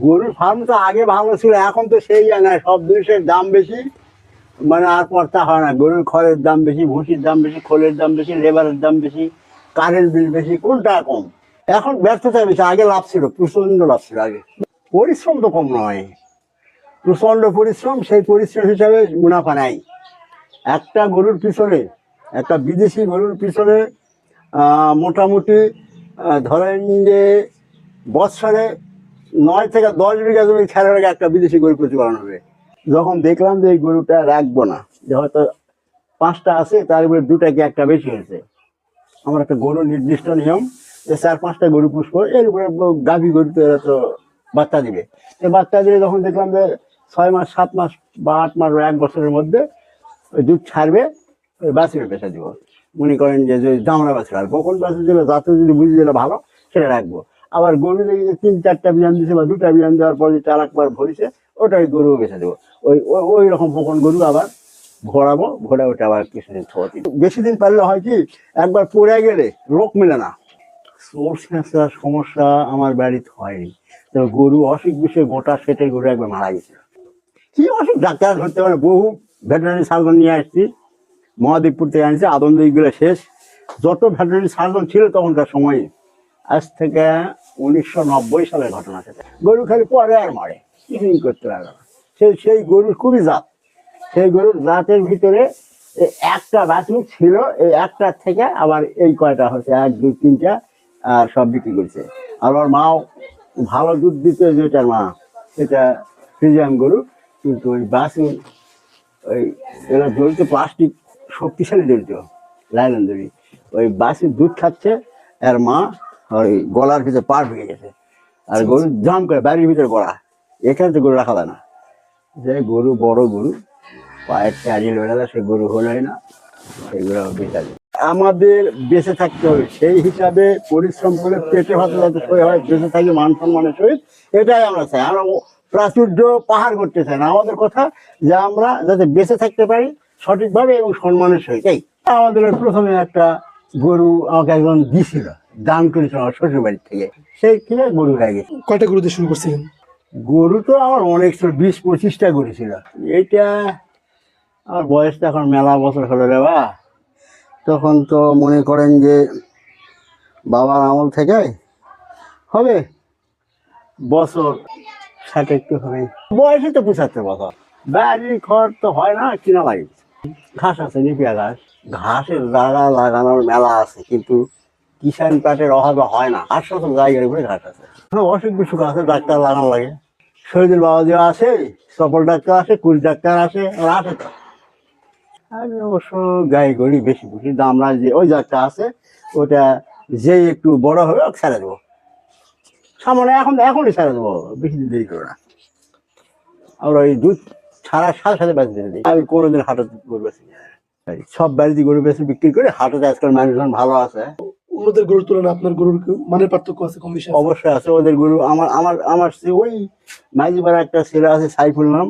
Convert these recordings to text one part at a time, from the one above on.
গরুর ফার্ম তো আগে ভালো ছিল, এখন তো সেই না, সব জিনিসের দাম বেশি, মানে আর পড়তা হয় না। গরুর খড়ের দাম বেশি, ভুসির দাম বেশি, খোলের দাম বেশি, লেবারের দাম বেশি, কারেন্ট বিল বেশি, কোনটা কম? এখন ব্যর্থতা বেশি। আগে লাভ ছিল, প্রচন্ড লাভ ছিল আগে। পরিশ্রম তো কম নয়, প্রচন্ড পরিশ্রম। সেই পরিশ্রম হিসাবে মুনাফা নাই। একটা গরুর পিছনে, একটা বিদেশি গরুর পিছনে মোটামুটি ধরেন যে বৎসরে 9 থেকে 10 বিঘা জমি খেলার আগে একটা বিদেশি গরু প্রতিপালন হবে। যখন দেখলাম যে এই গরুটা রাখবো না, যে হয়তো 5টা আছে তার উপরে 2টা কি একটা বেশি হয়েছে, আমার একটা গরু নির্দিষ্ট নিয়ম যে 4-5টা গরু পুষবো, এর উপরে গাভী গরু তো এরা তো বাচ্চা দিবে। এই বাচ্চা দিয়ে যখন দেখলাম যে 6 মাস 7 মাস বা 8 মাস বা 1 বছরের মধ্যে ওই দুধ ছাড়বে, ওই বাছুরে পেশা দিব। মনে করেন যে দামড়া বাছুর, আর বকন বাছুর দিলে যাতে যদি বুঝে দিলে ভালো সেটা রাখবো। আবার গরু দেখি যে 3-4টা বিয়ান দিছে বা 2টা বিয়ান দেওয়ার পর যেটা আর একবার ভরিছে, ওটাই গরু বেছে দেবো। ওই ওই রকম বকন গরু আবার ঘোরাবো, ঘোরা ওটা আবার কিছুদিন খাওয়াতে। বেশি দিন পারলে হয় কি, একবার পড়ে গেলে লোক মেলে না। সোর্স ক্যান্সার সমস্যা আমার বাড়িতে হয়নি, তো গরু অসুখ বিষয়ে গোটা সেটে গরু একবার মারা গেছে। কি অসুখ ডাক্তার ধরতে পারে, বহু ভেটেরিনারি সার্জন নিয়ে আসছি, মহাদেবপুর থেকে আনছি, আদন্দ এইগুলো শেষ। যত ভেটেরিনারি সার্জন ছিল তখনকার সময়ে, আজ থেকে 1990 সালের ঘটনা সেটা। গরু খালি পরে আর মারে, কিছুই করতে পারে না। সেই গরুর খুবই জাত। সেই গরুর জাতের ভিতরে একটা বাছুর ছিল, এই একটার থেকে আবার এই কয়টা হচ্ছে 1, 2, 3টা, আর সব বিক্রি করছে। আর ওর মাও ভালো দুধ দিতে, যেটার মা সেটা ফ্রিজিয়ান গরু, কিন্তু ওই বাছুর ওই এরা জড়িত প্লাস্টিক, শক্তিশালী জড়িত লাইলন দড়ি, ওই বাছুর দুধ খাচ্ছে, আর মা ওই গলার ভিতরে পার ভেঙে গেছে। আর গরু জাম করে বাড়ির ভিতরে গড়া, এখানে তো গরু রাখা যায় না। যে গরু বড় গরু, পায়ের চারি লড়ালে সে গরু হলোই না, সেগুলো বেঁচে যায়। আমাদের বেঁচে থাকতে হবে, সেই হিসাবে পরিশ্রম করে পেটে ভাতে যাতে সই হয়, বেঁচে থাকি মান সম্মানের সহিত, এটাই আমরা চাই। আমরা প্রাচুর্য পাহাড় করতে চাই না, আমাদের কথা যে আমরা যাতে বেঁচে থাকতে পারি সঠিকভাবে এবং সম্মানের সহিত। এই আমাদের প্রথমে একটা গরু আমাকে একজন দিছিল, দান করেছিল আমার শ্বশুর বাড়ির থেকে, সেই থেকে গরু হয়ে গেছে। কয়টা গরু দিয়ে শুরু করছিলেন? গরু তো আমার অনেক ছিল, 20-25টা গরু ছিল। এইটা আমার বয়সটা এখন মেলা বছর হলো রে বা, তখন তো মনে করেন যে বাবার আমল থেকে হবে বছর 60 একটু হবে, বয়সে তো 75 বছর। বাড়ির খড় তো হয় না, কিনা লাগে। ঘাস আছে, নিপিয়া ঘাস, ঘাসের জায়গা লাগানোর মেলা আছে, কিন্তু কিষান কাঠের অভাবে হয় না। 800 জায়গার উপরে ঘাস আছে। অসুখ বিসুখ আছে, ডাক্তার লাগানো লাগে। শহীদুল বাবা যে আছে, সফল ডাক্তার আসে, কুল ডাক্তার আসে, ওরা আসে তো। আমি অবশ্য গাই গড়ি বেশি বুঝি, দামরা যে ওই জাতটা আছে, ওটা যে একটু বড় হবে ওকে ছেড়ে দেবো সামনে, এখনই ছেড়ে দেবো, বেশি দিন দেরি করো না। আমরা ওই দুধ ছাড়ার সাথে সাথে বেঁচে দিই। আমি কোনোদিন হাটে গরু বেশি, সব বাড়িতে গরু বেশি বিক্রি করে, হাটে আজকাল মানুষজন ভালো আছে। অন্যদের গরুর তুলনায় আপনার গরুর মানের পার্থক্য আছে, কম বেশি আছে? অবশ্যই আছে, ওদের গরু আমার আমার আমার ওই মাইজিপাড়া একটা ছেলে আছে সাইফুল নাম,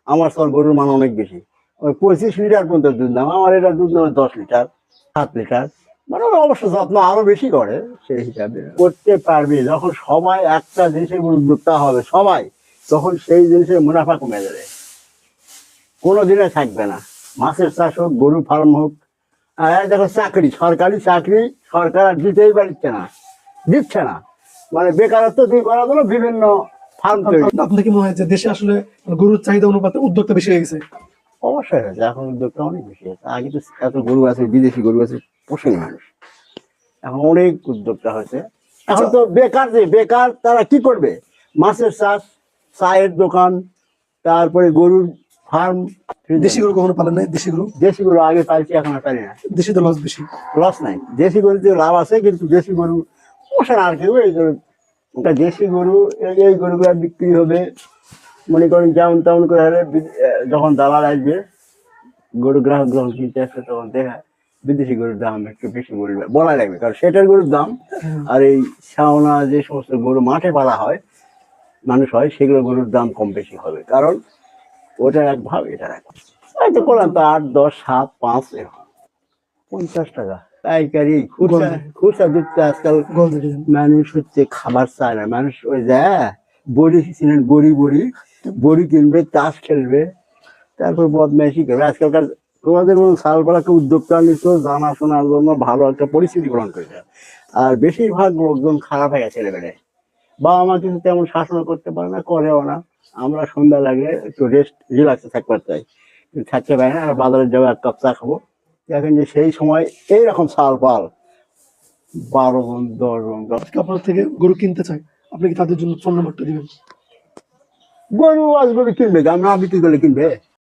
আমার তোর গরুর মান অনেক বেশি। ওই 25 লিটার পর্যন্ত দুধ নাম, আমার এটা দুধ নামে 10 লিটার 7 লিটার। মানে ওরা অবশ্য যত্ন আরো বেশি করে, সেই হিসাবে করতে পারবে। যখন সবাই একটা জিনিসের উদ্যোক্তা হবে সবাই, তখন সেই জিনিসের মুনাফা কমে যাবে, কোনো দিনে থাকবে না। মাছের চাষ হোক, গরু ফার্ম হোক, দেখো চাকরি, সরকারি চাকরি সরকার আর দিতেই পারছে না, দিচ্ছে না। মানে বেকারত্ব দূর করার জন্য বিভিন্ন ফার্ম তৈরি। আপনার কি মনে হয় যে দেশে আসলে গরুর চাহিদা অনুপাতে উদ্যোক্তা বেশি হয়ে গেছে? অবশ্যই হয়েছে, এখন উদ্যোগটা অনেক বেশি হয়েছে। আগে তো এত গরু আছে, বিদেশি গরু আছে, পোষেনি মানুষ, এখন অনেক উদ্যোক্তা হয়েছে। এখন তো বেকার, যে বেকার তারা কি করবে? মাছের চাষ, চায়ের দোকান, তারপরে গরুর ফার্ম। দেশি গরু কখনো পালেন নাই? দেশি গরু? দেশি গরু আগে পাইছি, এখন আর পারি না। দেশি তো লস বেশি। লস নাই, দেশি গরুতে লাভ আছে, কিন্তু দেশি গরু পোষে না আর কেউ। এই ওটা দেশি গরু, এই গরুগুলো বিক্রি হবে মনে করেন যেমন তেমন করে হলে, যখন দালাল আসবে গরু গ্রাহক যখন কিনতে আসবে, তখন দেখা বিদেশি গরুর দাম একটু বেশি বলবে, বলা লাগবে, কারণ সেটার গরুর দাম আর এই শাওনা যে সমস্ত গরু মাঠে পালা হয়, মানুষ হয়, সেগুলো গরুর দাম কম বেশি হবে, কারণ ওটার এক ভাব, এটার এক ভাব। হয়তো করলাম তো 8, 10, 7, 5 এরকম 50 টাকা পাইকারি। খুচরা দুধটা আজকাল মানুষ হচ্ছে খাবার চায় না, মানুষ ওই যায় বড়ি ছিলেন, বড়ি বড়ি বড়ি কিনবে, তাস খেলবে, তারপর বদমাইশি করবে। আজকালকার তোমাদের মতো সালপাড়াকে উদ্যোক্তা নিত জানাশোনার জন্য ভালো একটা পরিস্থিতি গ্রহণ করেছে। আর বেশিরভাগ লোকজন খারাপ হয়ে গেছে ছেলেবেলায়, বাবা মা কিন্তু তেমন শাসন করতে পারে না, করেও না। আমরা সন্ধ্যা লাগলে একটু রেস্ট রিল্যাক্সে থাকতে চাই, কিন্তু থাকতে পারি না। আর বাজারে যাবো, এক কাপ চা খাবো। দেখেন যে সেই সময় এইরকম সাল পাল 12 জন 10 জন আজকে আপনার থেকে গরু কিনতে চাই, আপনি কি তাদের জন্য ফোন নাম্বারটা দিবেন? গরু কিনবে, আমরা বিক্রি করলে কিনবে।